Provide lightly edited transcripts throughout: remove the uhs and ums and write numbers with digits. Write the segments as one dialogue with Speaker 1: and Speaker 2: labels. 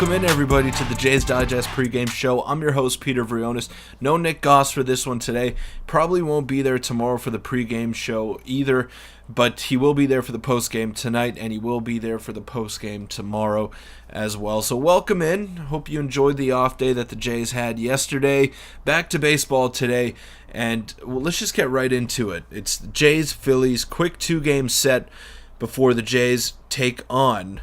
Speaker 1: Welcome in, everybody, to the Jays Digest pregame show. I'm your host, Peter Vryonis. No Nick Gosse for this one today. Probably won't be there tomorrow for the pregame show either, but he will be there for the postgame tonight, and he will be there for the postgame tomorrow as well. So welcome in. Hope you enjoyed the off day that the Jays had yesterday. Back to baseball today, and let's just get right into it. It's the Jays Phillies quick 2-game set before the Jays take on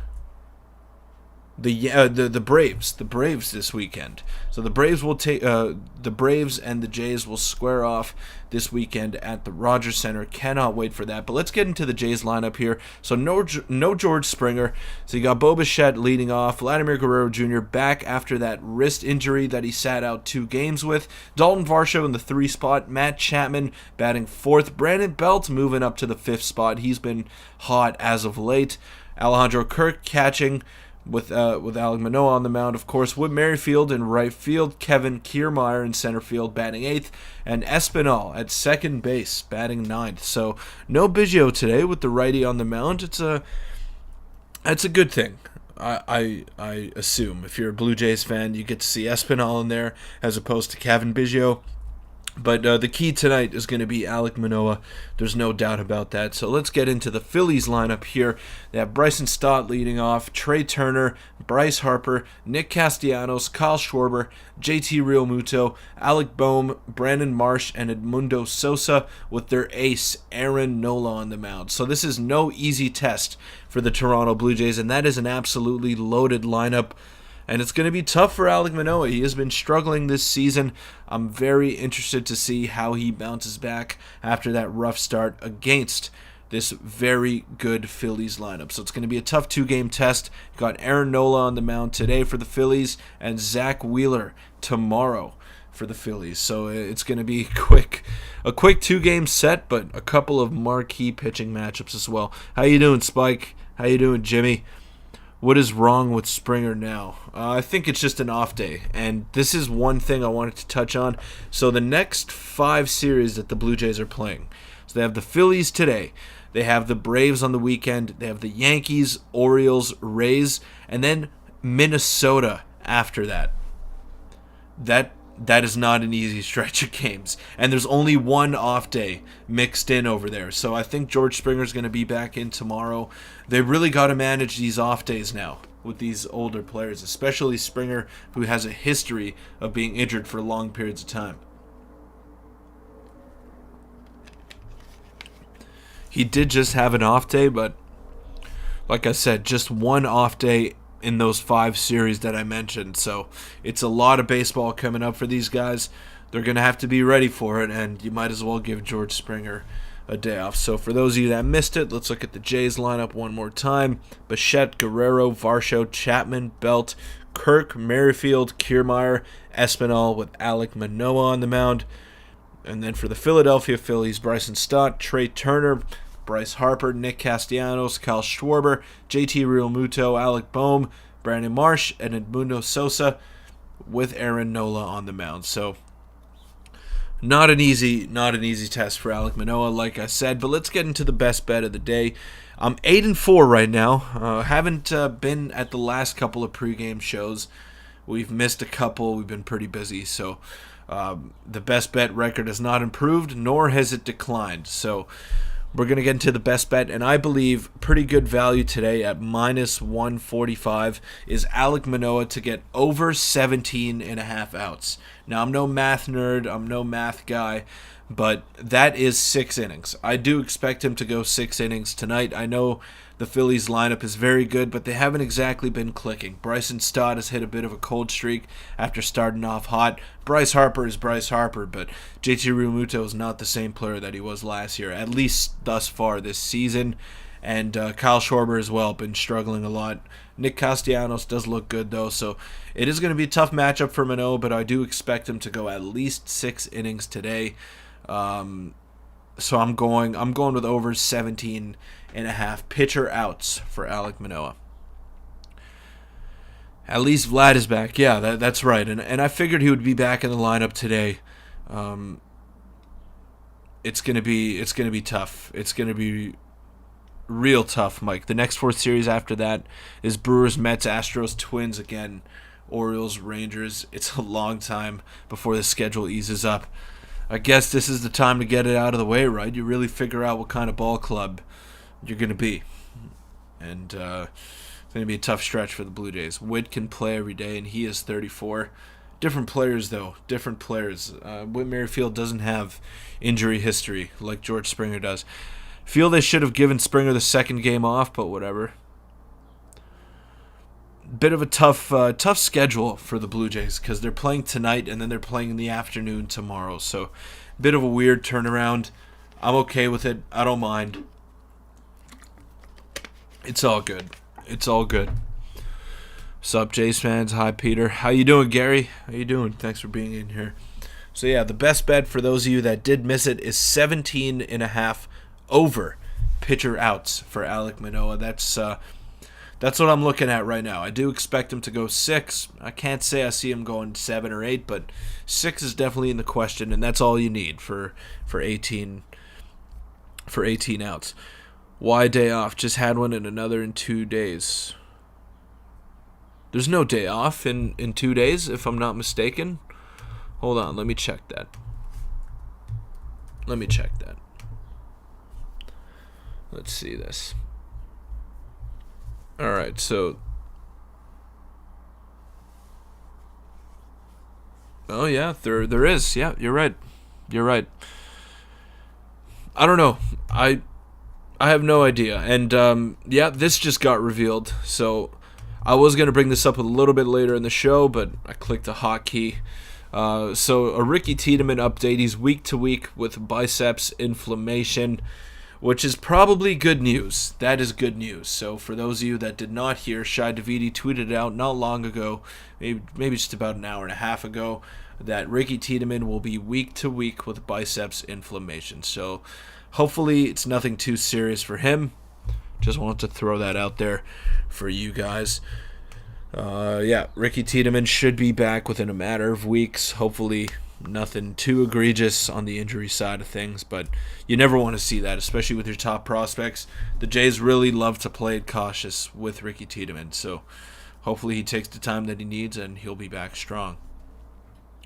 Speaker 1: the Braves this weekend. So the Braves will take the Braves and the Jays will square off this weekend at the Rogers Center. Cannot wait for that. But let's get into the Jays lineup here. So no George Springer. So you got Bo Bichette leading off. Vladimir Guerrero Jr. back after that wrist injury that he sat out 2 games with. Dalton Varsho in the 3 spot. Matt Chapman batting 4th. Brandon Belt moving up to the 5th spot. He's been hot as of late. Alejandro Kirk catching with Alek Manoah on the mound, of course. Whit Merrifield in right field, Kevin Kiermaier in center field batting 8th, and Espinal at second base batting 9th. So no Biggio today with the righty on the mound. It's a good thing. I assume if you're a Blue Jays fan, you get to see Espinal in there as opposed to Kevin Biggio. But the key tonight is going to be Alek Manoah. There's no doubt about that. So let's get into the Phillies lineup here. They have Bryson Stott leading off, Trey Turner, Bryce Harper, Nick Castellanos, Kyle Schwarber, JT Realmuto, Alec Bohm, Brandon Marsh, and Edmundo Sosa with their ace, Aaron Nola, on the mound. So this is no easy test for the Toronto Blue Jays, and that is an absolutely loaded lineup. And it's going to be tough for Alek Manoah. He has been struggling this season. I'm very interested to see how he bounces back after that rough start against this very good Phillies lineup. So it's going to be a tough 2-game test. You got Aaron Nola on the mound today for the Phillies and Zach Wheeler tomorrow for the Phillies. So it's going to be a quick 2-game set, but a couple of marquee pitching matchups as well. How you doing, Spike? How you doing, Jimmy? What is wrong with Springer now? I think it's just an off day, and this is one thing I wanted to touch on. So the next 5 series that the Blue Jays are playing. So they have the Phillies today. They have the Braves on the weekend. They have the Yankees, Orioles, Rays, and then Minnesota after that. That is not an easy stretch of games. And there's only one off day mixed in over there. So I think George Springer's going to be back in tomorrow. They really got to manage these off days now with these older players, especially Springer, who has a history of being injured for long periods of time. He did just have an off day, but like I said, just one off day in those 5 series that I mentioned. So it's a lot of baseball coming up for these guys. They're going to have to be ready for it, and you might as well give George Springer a day off. So for those of you that missed it, let's look at the Jays lineup one more time. Bichette, Guerrero, Varsho, Chapman, Belt, Kirk, Merrifield, Kiermaier, Espinal with Alek Manoah on the mound. And then for the Philadelphia Phillies, Bryson Stott, Trey Turner, Bryce Harper, Nick Castellanos, Kyle Schwarber, JT Realmuto, Alec Bohm, Brandon Marsh, and Edmundo Sosa with Aaron Nola on the mound. So not an easy test for Alek Manoah, like I said. But let's get into the best bet of the day. I'm 8-4 right now. Haven't been at the last couple of pregame shows. We've missed a couple. We've been pretty busy. So the best bet record has not improved, nor has it declined. So we're going to get into the best bet, and I believe pretty good value today at minus 145 is Alek Manoah to get over 17.5 outs. Now, I'm no math nerd, I'm no math guy, but that is 6 innings. I do expect him to go 6 innings tonight. I know the Phillies lineup is very good, but they haven't exactly been clicking. Bryson Stott has hit a bit of a cold streak after starting off hot. Bryce Harper is Bryce Harper, but JT Realmuto is not the same player that he was last year, at least thus far this season. And Kyle Schwarber as well, been struggling a lot. Nick Castellanos does look good, though, so it is going to be a tough matchup for Manoah, but I do expect him to go at least 6 innings today. So I'm going with over 17.5 pitcher outs for Alek Manoah. At least Vlad is back. Yeah, that's right. And I figured he would be back in the lineup today. It's gonna be tough. It's gonna be real tough, Mike. The next 4 series after that is Brewers, Mets, Astros, Twins again, Orioles, Rangers. It's a long time before the schedule eases up. I guess this is the time to get it out of the way, right? You really figure out what kind of ball club you're going to be. And it's going to be a tough stretch for the Blue Jays. Whit can play every day, and he is 34. Different players, though. Different players. Whit Merrifield doesn't have injury history like George Springer does. Feel they should have given Springer the second game off, but whatever. Bit of a tough schedule for the Blue Jays because they're playing tonight and then they're playing in the afternoon tomorrow. So, bit of a weird turnaround. I'm okay with it. I don't mind. It's all good. It's all good. What's up, Jays fans? Hi, Peter. How you doing, Gary? How you doing? Thanks for being in here. So, yeah, the best bet for those of you that did miss it is 17.5 over pitcher outs for Alek Manoah. That's what I'm looking at right now. I do expect him to go 6. I can't say I see him going 7 or 8, but 6 is definitely in the question, and that's all you need for 18 outs. Why day off? Just had one and another in 2 days. There's no day off in 2 days, if I'm not mistaken. Hold on, let me check that. Let's see this. All right, so. Oh yeah, there is. Yeah, you're right. I don't know. I have no idea. And yeah, this just got revealed. So I was gonna bring this up a little bit later in the show, but I clicked a hotkey. So a Ricky Tiedemann update. He's week to week with biceps inflammation, which is probably good news. That is good news. So for those of you that did not hear, Shai Davidi tweeted out not long ago, maybe just about an hour and a half ago, that Ricky Tiedemann will be week to week with biceps inflammation. So hopefully it's nothing too serious for him. Just wanted to throw that out there for you guys. Yeah, Ricky Tiedemann should be back within a matter of weeks. Hopefully nothing too egregious on the injury side of things, but you never want to see that, especially with your top prospects. The Jays really love to play it cautious with Ricky Tiedemann, so hopefully he takes the time that he needs and he'll be back strong.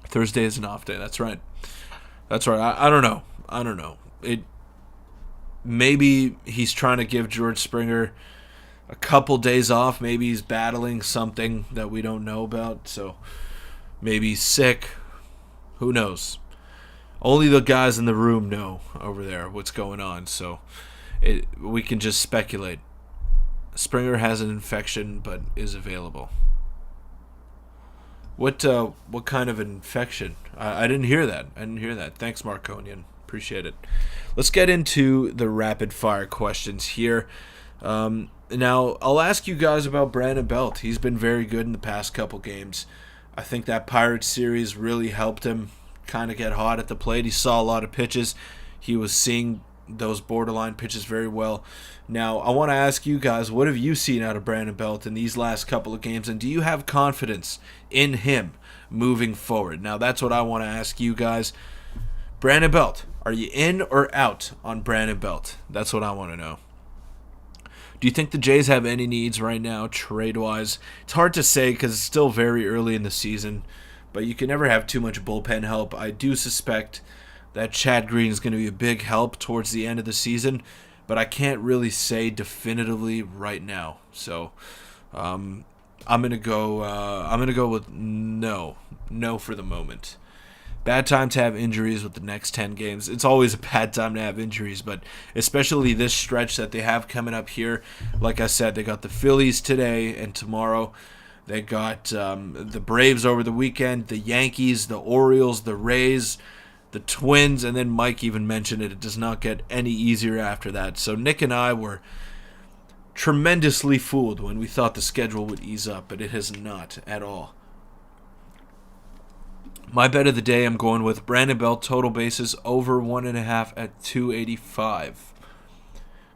Speaker 1: Thursday is an off day. That's right. I don't know. Maybe he's trying to give George Springer a couple days off. Maybe he's battling something that we don't know about, so maybe he's sick. Who knows? Only the guys in the room know over there what's going on, so we can just speculate. Springer has an infection but is available. What kind of infection? I didn't hear that. Thanks, Marconian. Appreciate it. Let's get into the rapid fire questions here. Now, I'll ask you guys about Brandon Belt. He's been very good in the past couple games. I think that Pirates series really helped him kind of get hot at the plate. He saw a lot of pitches. He was seeing those borderline pitches very well. Now, I want to ask you guys, what have you seen out of Brandon Belt in these last couple of games, and do you have confidence in him moving forward? Now, that's what I want to ask you guys. Brandon Belt, are you in or out on Brandon Belt? That's what I want to know. Do you think the Jays have any needs right now, trade-wise? It's hard to say because it's still very early in the season, but you can never have too much bullpen help. I do suspect that Chad Green is going to be a big help towards the end of the season, but I can't really say definitively right now. So I'm gonna go with no for the moment. Bad time to have injuries with the next 10 games. It's always a bad time to have injuries, but especially this stretch that they have coming up here. Like I said, they got the Phillies today and tomorrow. They got the Braves over the weekend, the Yankees, the Orioles, the Rays, the Twins, and then Mike even mentioned it. It does not get any easier after that. So Nick and I were tremendously fooled when we thought the schedule would ease up, but it has not at all. My bet of the day, I'm going with Brandon Belt total bases over 1.5 at 285.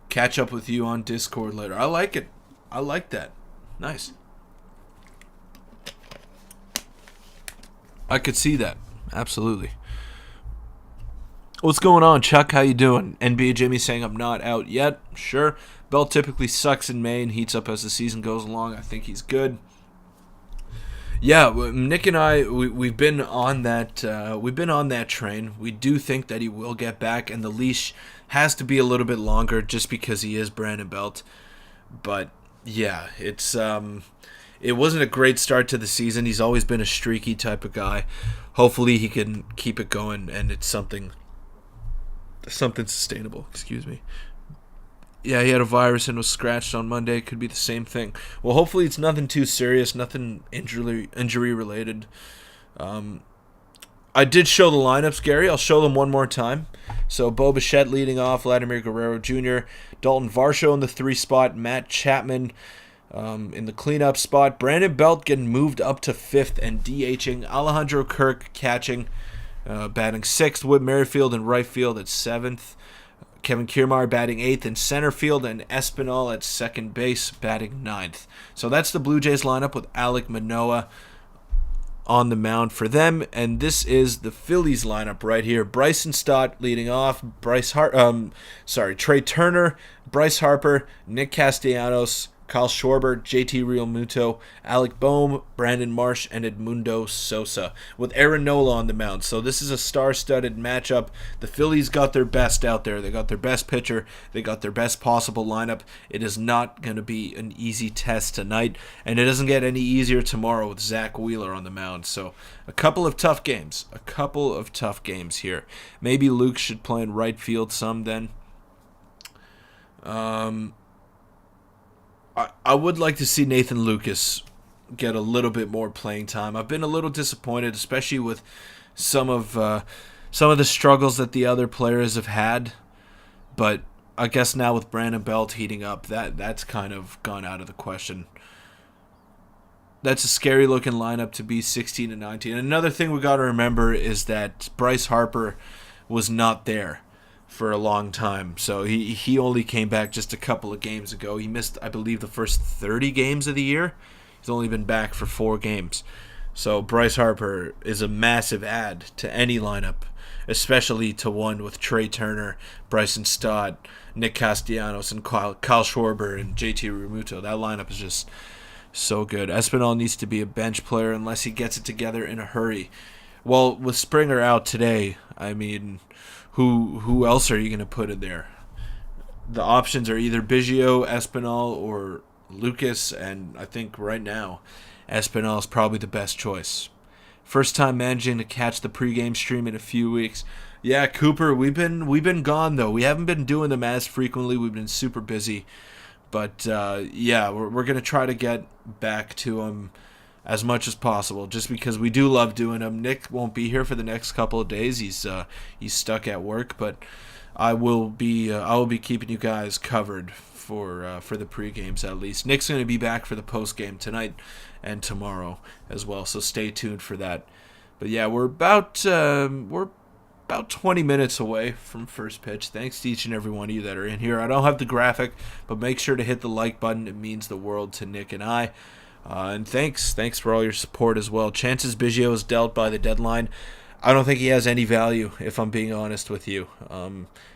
Speaker 1: Catch up with you on Discord later. I like it. I like that. Nice. I could see that. Absolutely. What's going on, Chuck? How you doing? NBA Jimmy saying I'm not out yet. Sure. Belt typically sucks in May and heats up as the season goes along. I think he's good. Yeah, Nick and I, we've been on that train. We do think that he will get back, and the leash has to be a little bit longer just because he is Brandon Belt. But yeah, it wasn't a great start to the season. He's always been a streaky type of guy. Hopefully he can keep it going, and it's something sustainable. Excuse me. Yeah, he had a virus and was scratched on Monday. Could be the same thing. Well, hopefully it's nothing too serious, nothing injury related. I did show the lineups, Gary. I'll show them one more time. So Bo Bichette leading off, Vladimir Guerrero Jr., Dalton Varsho in the 3 spot, Matt Chapman in the cleanup spot, Brandon Belt getting moved up to 5th and DHing, Alejandro Kirk catching, batting 6th, Whit Merrifield in right field at 7th. Kevin Kiermaier batting 8th in center field, and Espinal at second base batting 9th. So that's the Blue Jays lineup with Alek Manoah on the mound for them. And this is the Phillies lineup right here. Bryson Stott leading off. Trey Turner, Bryce Harper, Nick Castellanos, Kyle Schwarber, JT Realmuto, Alec Boehm, Brandon Marsh, and Edmundo Sosa, with Aaron Nola on the mound. So this is a star-studded matchup. The Phillies got their best out there. They got their best pitcher. They got their best possible lineup. It is not going to be an easy test tonight, and it doesn't get any easier tomorrow with Zach Wheeler on the mound. So a couple of tough games. Here. Maybe Luke should play in right field some then. I would like to see Nathan Lucas get a little bit more playing time. I've been a little disappointed, especially with some of the struggles that the other players have had. But I guess now with Brandon Belt heating up, that's kind of gone out of the question. That's a scary looking lineup to be 16 and 19. And another thing we got to remember is that Bryce Harper was not there for a long time. So he only came back just a couple of games ago. He missed, I believe, the first 30 games of the year. He's only been back for 4 games. So Bryce Harper is a massive add to any lineup, especially to one with Trey Turner, Bryson Stott, Nick Castellanos, and Kyle Schwarber and JT Realmuto. That lineup is just so good. Espinal needs to be a bench player unless he gets it together in a hurry. Well, with Springer out today, I mean, who else are you going to put in there? The options are either Biggio, Espinal, or Lucas, and I think right now Espinal is probably the best choice. First time managing to catch the pregame stream in a few weeks. Yeah, Cooper, we've been gone though. We haven't been doing them as frequently. We've been super busy, but yeah, we're gonna try to get back to them as much as possible, just because we do love doing them. Nick won't be here for the next couple of days. He's stuck at work, but I will be keeping you guys covered for the pre-games at least. Nick's going to be back for the post-game tonight and tomorrow as well, so stay tuned for that. But yeah, we're about 20 minutes away from first pitch. Thanks to each and every one of you that are in here. I don't have the graphic, but make sure to hit the like button. It means the world to Nick and I. And thanks for all your support as well. Chances Biggio is dealt by the deadline. I don't think he has any value, if I'm being honest with you,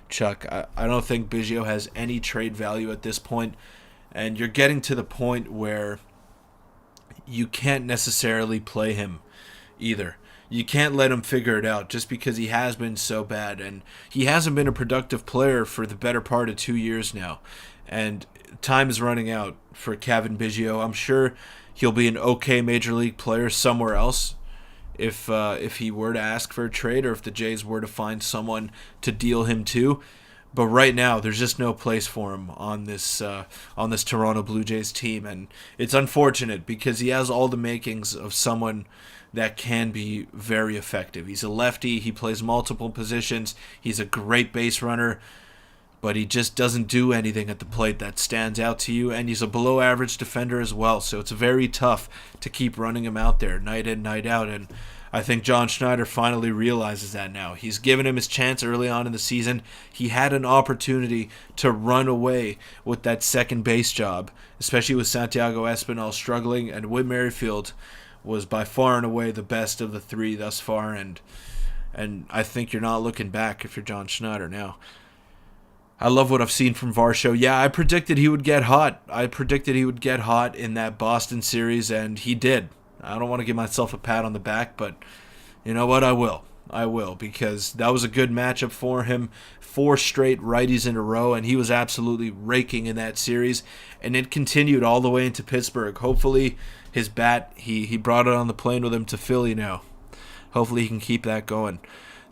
Speaker 1: Chuck. I don't think Biggio has any trade value at this point, and you're getting to the point where you can't necessarily play him either. You can't let him figure it out just because he has been so bad, and he hasn't been a productive player for the better part of 2 years now. And time is running out for Kevin Biggio. I'm sure he'll be an okay major league player somewhere else if he were to ask for a trade, or if the Jays were to find someone to deal him to. But right now, there's just no place for him on this Toronto Blue Jays team, and it's unfortunate because he has all the makings of someone that can be very effective. He's a lefty. He plays multiple positions. He's a great base runner, but he just doesn't do anything at the plate that stands out to you, and he's a below-average defender as well, so it's very tough to keep running him out there night in, night out, and I think John Schneider finally realizes that now. He's given him his chance early on in the season. He had an opportunity to run away with that second base job, especially with Santiago Espinal struggling, and Whit Merrifield was by far and away the best of the three thus far, and And I think you're not looking back if you're John Schneider now. I love what I've seen from Varsho. Yeah, I predicted he would get hot. I predicted he would get hot in that Boston series, and he did. I don't want to give myself a pat on the back, but you know what? I will. I will, because that was a good matchup for him. 4 straight righties in a row, and he was absolutely raking in that series. And it continued all the way into Pittsburgh. Hopefully his bat, he brought it on the plane with him to Philly now. Hopefully he can keep that going.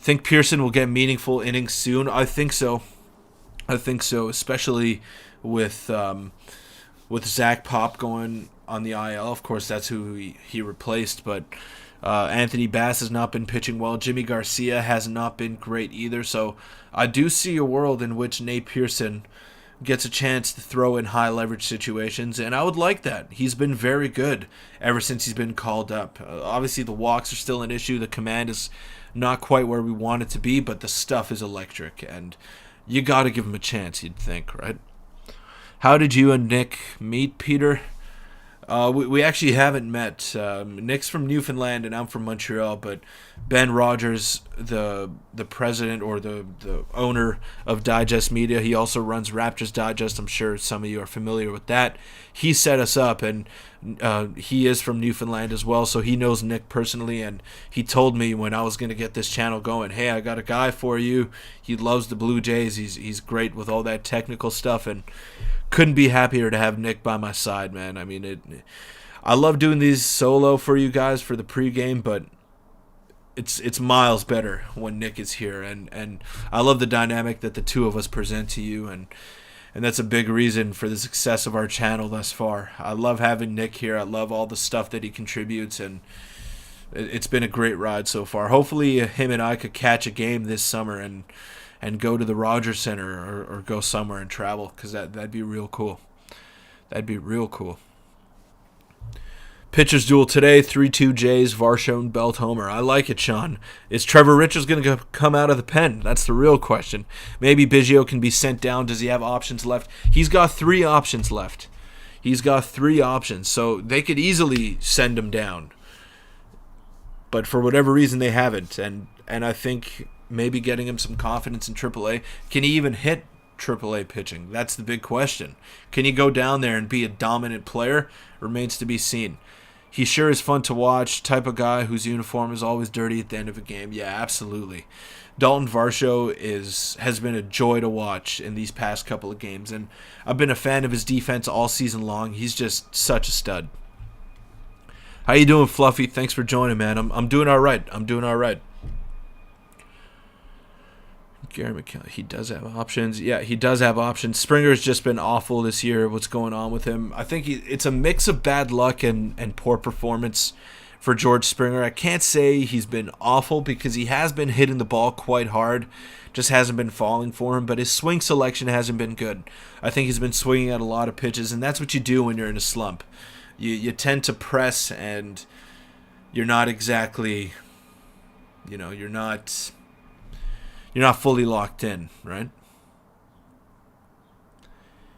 Speaker 1: Think Pearson will get meaningful innings soon? I think so. Especially with Zach Pop going on the IL. Of course, that's who he replaced, but Anthony Bass has not been pitching well. Jimmy Garcia has not been great either. So I do see a world in which Nate Pearson gets a chance to throw in high leverage situations, and I would like that. He's been very good ever since he's been called up. Obviously, the walks are still an issue. The command is not quite where we want it to be, but the stuff is electric, and you got to give him a chance, you'd think, right? How did you and Nick meet, Peter? We actually haven't met. Nick's from Newfoundland and I'm from Montreal, but Ben Rogers, the president or the owner of Digest Media, he also runs Raptors Digest. I'm sure some of you are familiar with that. He set us up, and he is from Newfoundland as well, so he knows Nick personally, and he told me when I was going to get this channel going, hey, I got a guy for you. He loves the Blue Jays. He's great with all that technical stuff, and couldn't be happier to have Nick by my side, man. I mean, I love doing these solo for you guys for the pregame, but it's miles better when Nick is here, and I love the dynamic that the two of us present to you, and that's a big reason for the success of our channel thus far. I love having Nick here. I love all the stuff that he contributes, and it's been a great ride so far. Hopefully him and I could catch a game this summer and go to the Rogers Center or go somewhere and travel, because that'd be real cool. That'd be real cool. Pitchers duel today, 3-2 Jays, Varsho and Belt homer. I like it, Sean. Is Trevor Richards going to come out of the pen? That's the real question. Maybe Biggio can be sent down. Does he have options left? He's got 3 options left. So they could easily send him down. But for whatever reason, they haven't. And I think maybe getting him some confidence in AAA. Can he even hit AAA pitching? That's the big question. Can he go down there and be a dominant player? Remains to be seen. He sure is fun to watch, type of guy whose uniform is always dirty at the end of a game. Yeah, absolutely. Dalton Varsho has been a joy to watch in these past couple of games, and I've been a fan of his defense all season long. He's just such a stud. How you doing, Fluffy? Thanks for joining, man. I'm doing all right. Gary McKellar, he does have options. Yeah, he does have options. Springer's just been awful this year. What's going on with him? I think it's a mix of bad luck and poor performance for George Springer. I can't say he's been awful because he has been hitting the ball quite hard. Just hasn't been falling for him, but his swing selection hasn't been good. I think he's been swinging at a lot of pitches, and that's what you do when you're in a slump. You tend to press, and you're not exactly, you're not fully locked in, right?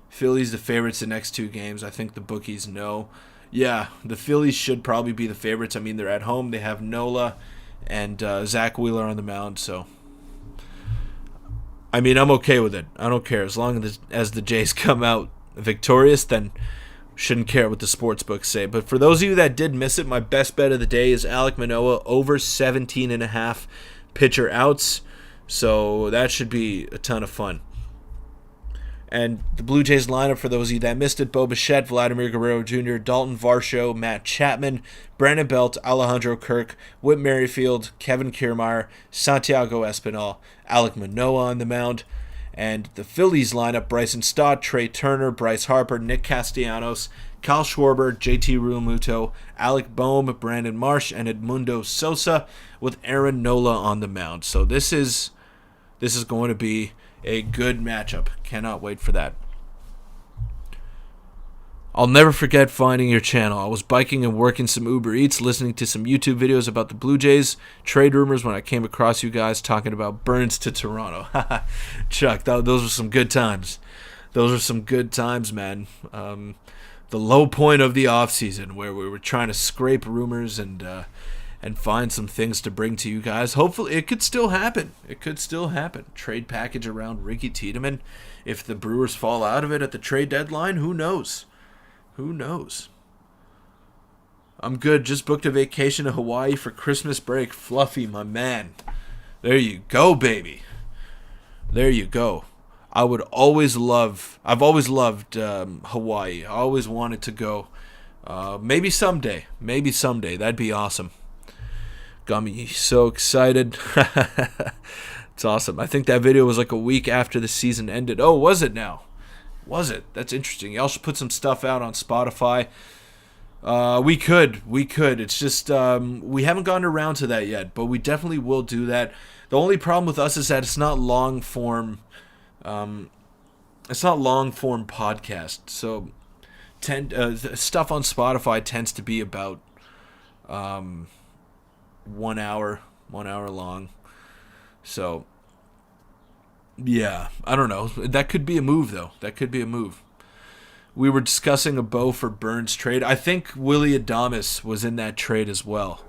Speaker 1: Phillies the favorites the next 2 games. I think the bookies know. Yeah, the Phillies should probably be the favorites. I mean, they're at home. They have Nola and Zach Wheeler on the mound, so I mean, I'm okay with it. I don't care. As long as the Jays come out victorious, then shouldn't care what the sports books say. But for those of you that did miss it, my best bet of the day is Alek Manoah over 17.5 pitcher outs. So that should be a ton of fun. And the Blue Jays lineup, for those of you that missed it: Bo Bichette, Vladimir Guerrero Jr., Dalton Varsho, Matt Chapman, Brandon Belt, Alejandro Kirk, Whit Merrifield, Kevin Kiermaier, Santiago Espinal, Alek Manoah on the mound. And the Phillies lineup: Bryson Stott, Trey Turner, Bryce Harper, Nick Castellanos, Kyle Schwarber, JT Realmuto, Alec Boehm, Brandon Marsh, and Edmundo Sosa, with Aaron Nola on the mound. So this is going to be a good matchup. Cannot wait for that. I'll never forget finding your channel. I was biking and working some Uber Eats, listening to some YouTube videos about the Blue Jays trade rumors when I came across you guys talking about Burns to Toronto. Chuck, those were some good times. Those are some good times, man. The low point of the offseason where we were trying to scrape rumors and and find some things to bring to you guys. Hopefully, it could still happen. It could still happen. Trade package around Ricky Tiedemann. If the Brewers fall out of it at the trade deadline, who knows? Who knows? I'm good. Just booked a vacation to Hawaii for Christmas break. Fluffy, my man. There you go, baby. There you go. I've always loved Hawaii. I always wanted to go. Maybe someday. That'd be awesome. Got me so excited. It's awesome. I think that video was like a week after the season ended. Oh, was it now? Was it? That's interesting. Y'all should put some stuff out on Spotify. We could. It's just we haven't gotten around to that yet, but we definitely will do that. The only problem with us is that it's not long form. It's not long form podcast. So, stuff on Spotify tends to be about 1 hour long. So, yeah, I don't know. That could be a move, though. We were discussing a Bo for Burns trade. I think Willy Adames was in that trade as well,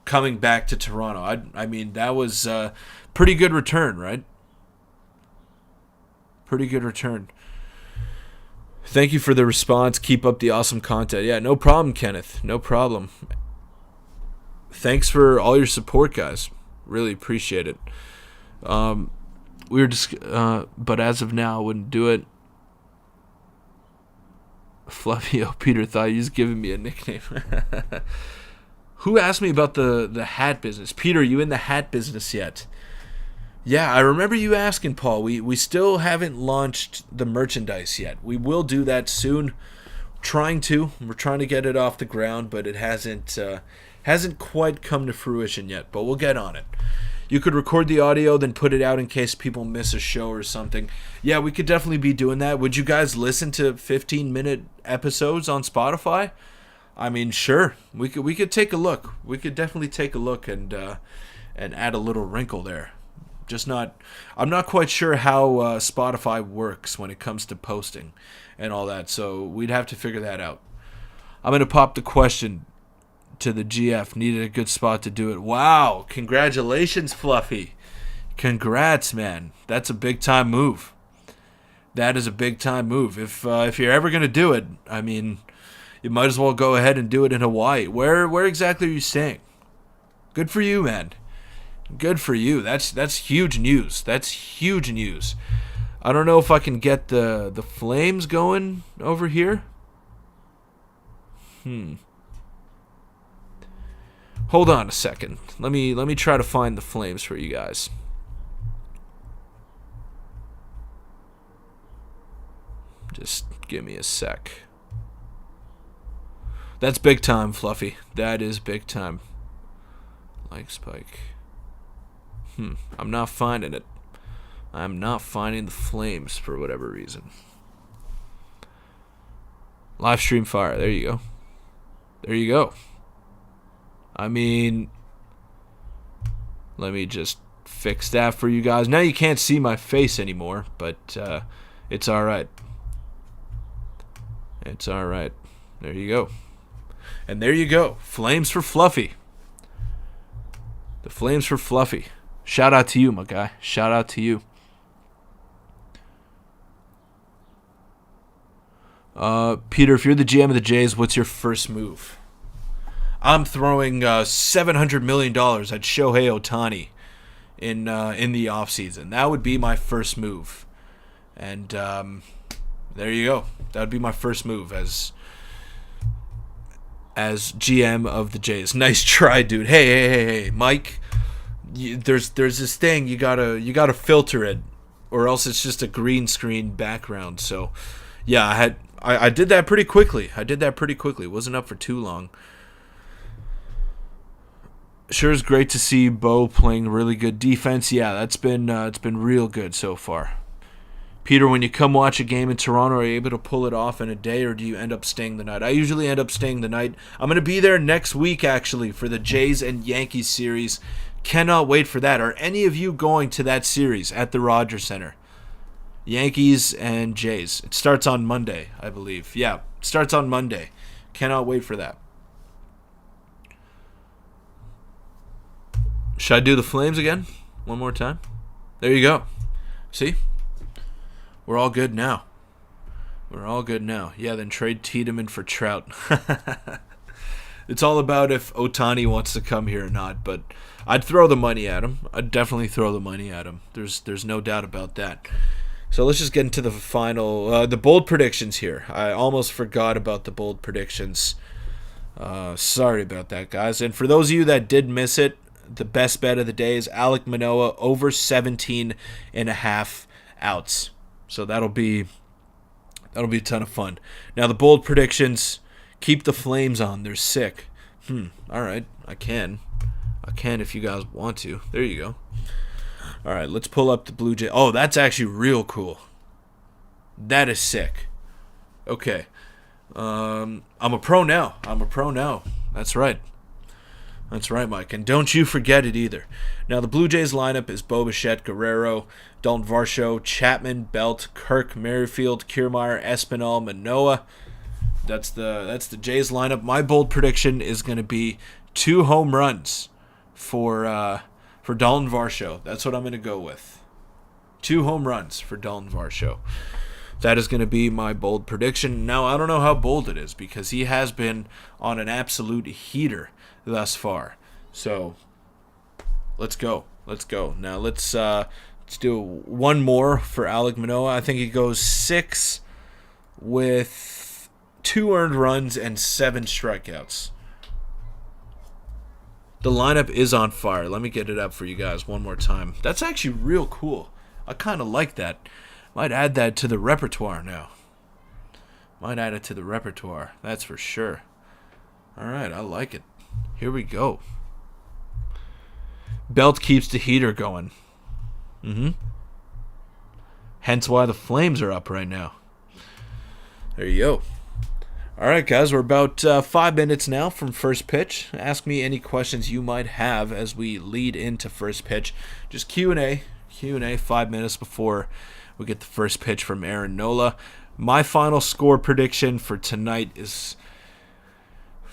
Speaker 1: coming back to Toronto. I mean, that was a pretty good return, right? Pretty good return. Thank you for the response. Keep up the awesome content. Yeah, no problem, Kenneth. No problem. Thanks for all your support, guys. Really appreciate it. We were just, but as of now, I wouldn't do it. Fluffy, Peter thought you was giving me a nickname. Who asked me about the hat business? Peter, you in the hat business yet? Yeah, I remember you asking, Paul. We still haven't launched the merchandise yet. We will do that soon. We're trying to get it off the ground, but it hasn't quite come to fruition yet. But we'll get on it. You could record the audio, then put it out in case people miss a show or something. Yeah, we could definitely be doing that. Would you guys listen to 15-minute episodes on Spotify? I mean, sure. We could take a look. We could definitely take a look and add a little wrinkle there. I'm not quite sure how Spotify works when it comes to posting and all that, so we'd have to figure that out. I'm going to pop the question to the GF. Needed a good spot to do it. Wow, congratulations, Fluffy. Congrats, man. That's a big-time move. That is a big-time move. If you're ever going to do it, I mean, you might as well go ahead and do it in Hawaii. Where exactly are you staying? Good for you, man. Good for you. That's huge news. That's huge news. I don't know if I can get the flames going over here. Hold on a second. Let me try to find the flames for you guys. Just give me a sec. That's big time, Fluffy. That is big time. Like Spike. I'm not finding it. I'm not finding the flames for whatever reason. Live stream fire. There you go. There you go. I mean, let me just fix that for you guys. Now you can't see my face anymore, but it's all right. It's all right. There you go. And there you go. Flames for Fluffy. The flames for Fluffy. Shout out to you, my guy. Shout out to you. Peter, if you're the GM of the Jays, what's your first move? I'm throwing $700 million at Shohei Ohtani in the offseason. That would be my first move. And there you go. That would be my first move as GM of the Jays. Nice try, dude. Hey, Mike. There's this thing you gotta filter it, or else it's just a green screen background. So, yeah, I did that pretty quickly. It wasn't up for too long. Sure is great to see Bo playing really good defense. Yeah, it's been real good so far. Peter, when you come watch a game in Toronto, are you able to pull it off in a day, or do you end up staying the night? I usually end up staying the night. I'm going to be there next week, actually, for the Jays and Yankees series. Cannot wait for that. Are any of you going to that series at the Rogers Center? Yankees and Jays. It starts on Monday, I believe. Yeah, it starts on Monday. Cannot wait for that. Should I do the Flames again? One more time? There you go. See? We're all good now. We're all good now. Yeah, then trade Tiedemann for Trout. It's all about if Ohtani wants to come here or not, but I'd throw the money at him. I'd definitely throw the money at him. There's no doubt about that. So let's just get into the final, the bold predictions here. I almost forgot about the bold predictions. Sorry about that, guys. And for those of you that did miss it, the best bet of the day is Alek Manoah over 17.5 outs. So that'll be a ton of fun. Now the bold predictions, keep the Flames on. They're sick. All right, I can if you guys want to. There you go. All right, let's pull up the Blue Jay. Oh, that's actually real cool. That is sick. Okay. I'm a pro now. That's right. That's right, Mike. And don't you forget it either. Now, the Blue Jays lineup is Bo Bichette, Guerrero, Dalton Varsho, Chapman, Belt, Kirk, Merrifield, Kiermaier, Espinal, Manoah. That's the Jays lineup. My bold prediction is going to be 2 home runs for Dalton Varsho. That's what I'm going to go with. 2 home runs for Dalton Varsho. That is going to be my bold prediction. Now, I don't know how bold it is because he has been on an absolute heater thus far. So, let's go. Now, let's do one more for Alek Manoah. I think he goes 6 with 2 earned runs and 7 strikeouts. The lineup is on fire. Let me get it up for you guys one more time. That's actually real cool. I kind of like that. Might add that to the repertoire now. That's for sure. All right, I like it. Here we go. Belt keeps the heater going. Hence why the Flames are up right now. There you go. All right, guys, we're about 5 minutes now from first pitch. Ask me any questions you might have as we lead into first pitch. Just Q&A 5 minutes before we get the first pitch from Aaron Nola. My final score prediction for tonight is,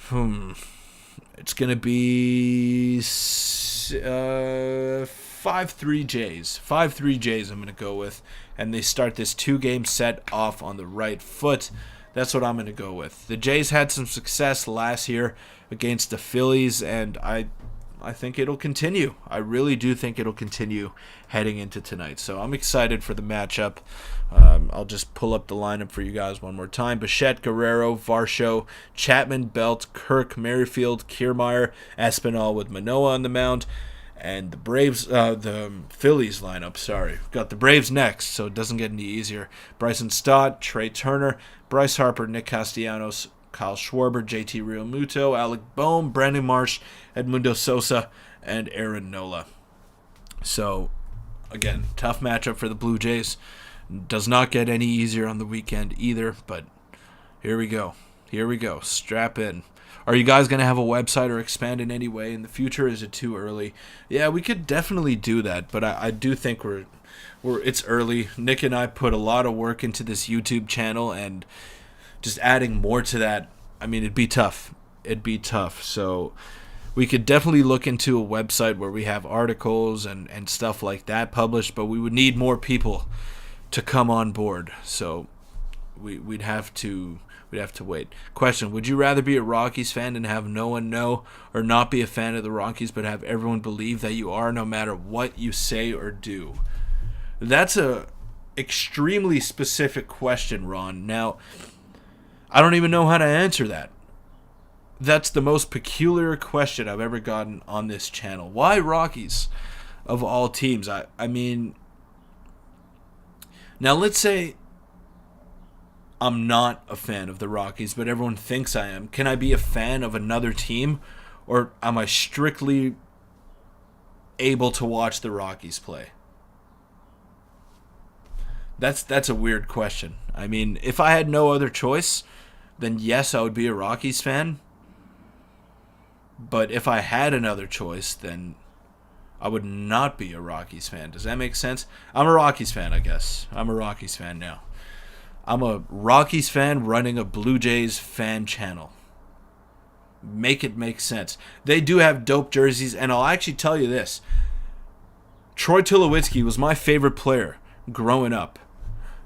Speaker 1: it's going to be 5-3 Jays. 5-3 Jays I'm going to go with. And they start this 2-game set off on the right foot. That's what I'm going to go with. The Jays had some success last year against the Phillies, and I think it'll continue. I really do think it'll continue heading into tonight. So I'm excited for the matchup. I'll just pull up the lineup for you guys one more time. Bichette, Guerrero, Varsho, Chapman, Belt, Kirk, Merrifield, Kiermaier, Espinal with Manoah on the mound. And the Phillies lineup, got the Braves next, so it doesn't get any easier. Bryson Stott, Trey Turner, Bryce Harper, Nick Castellanos, Kyle Schwarber, JT Realmuto, Alec Boehm, Brandon Marsh, Edmundo Sosa, and Aaron Nola. So, again, tough matchup for the Blue Jays. Does not get any easier on the weekend either, but here we go. Strap in. Are you guys going to have a website or expand in any way in the future? Is it too early? Yeah, we could definitely do that, but I do think it's early. Nick and I put a lot of work into this YouTube channel, and just adding more to that, I mean, it'd be tough. So we could definitely look into a website where we have articles and stuff like that published, but we would need more people to come on board. So we'd have to wait. Question: would you rather be a Rockies fan and have no one know, or not be a fan of the Rockies but have everyone believe that you are, no matter what you say or do? That's a extremely specific question, Ron. Now, I don't even know how to answer that. That's the most peculiar question I've ever gotten on this channel. Why Rockies of all teams? I mean, now let's say I'm not a fan of the Rockies, but everyone thinks I am. Can I be a fan of another team, or am I strictly able to watch the Rockies play? That's a weird question. I mean, if I had no other choice, then yes, I would be a Rockies fan. But if I had another choice, then I would not be a Rockies fan. Does that make sense? I'm a Rockies fan, I guess. I'm a Rockies fan now. I'm a Rockies fan running a Blue Jays fan channel. Make it make sense. They do have dope jerseys, and I'll actually tell you this. Troy Tulowitzki was my favorite player growing up.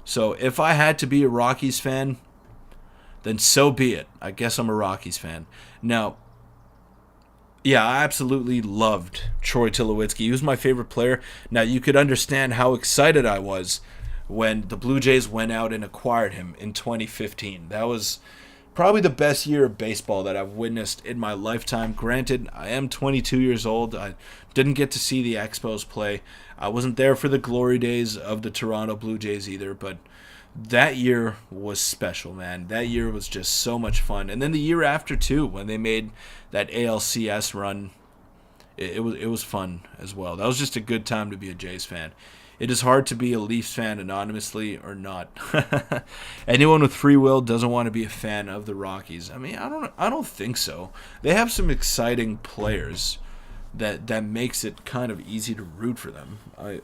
Speaker 1: So if I had to be a Rockies fan, then so be it. I guess I'm a Rockies fan. Now, yeah, I absolutely loved Troy Tulowitzki. He was my favorite player. Now, you could understand how excited I was when the Blue Jays went out and acquired him in 2015. That was probably the best year of baseball that I've witnessed in my lifetime. Granted, I am 22 years old. I didn't get to see the Expos play. I wasn't there for the glory days of the Toronto Blue Jays either, but that year was special, man. That year was just so much fun. And then the year after, too, when they made that ALCS run, it was fun as well. That was just a good time to be a Jays fan. It is hard to be a Leafs fan anonymously or not. Anyone with free will doesn't want to be a fan of the Rockies. I mean, I don't think so. They have some exciting players that makes it kind of easy to root for them.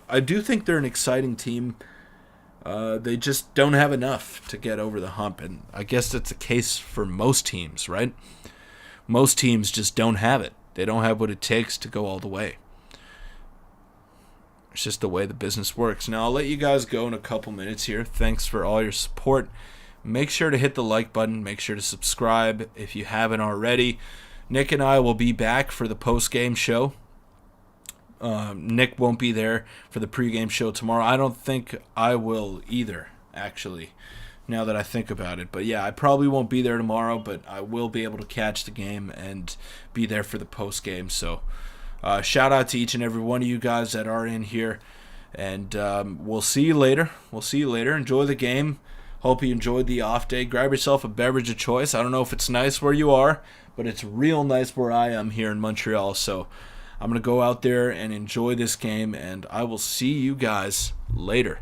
Speaker 1: I do think they're an exciting team. They just don't have enough to get over the hump, and I guess that's the case for most teams, right? Most teams just don't have it. They don't have what it takes to go all the way. It's just the way the business works. Now, I'll let you guys go in a couple minutes here. Thanks for all your support. Make sure to hit the like button. Make sure to subscribe if you haven't already. Nick and I will be back for the post-game show. Nick won't be there for the pregame show tomorrow. I don't think I will either, actually, now that I think about it. But yeah, I probably won't be there tomorrow, but I will be able to catch the game and be there for the postgame. So shout out to each and every one of you guys that are in here. And we'll see you later. Enjoy the game. Hope you enjoyed the off day. Grab yourself a beverage of choice. I don't know if it's nice where you are, but it's real nice where I am here in Montreal. So I'm going to go out there and enjoy this game, and I will see you guys later.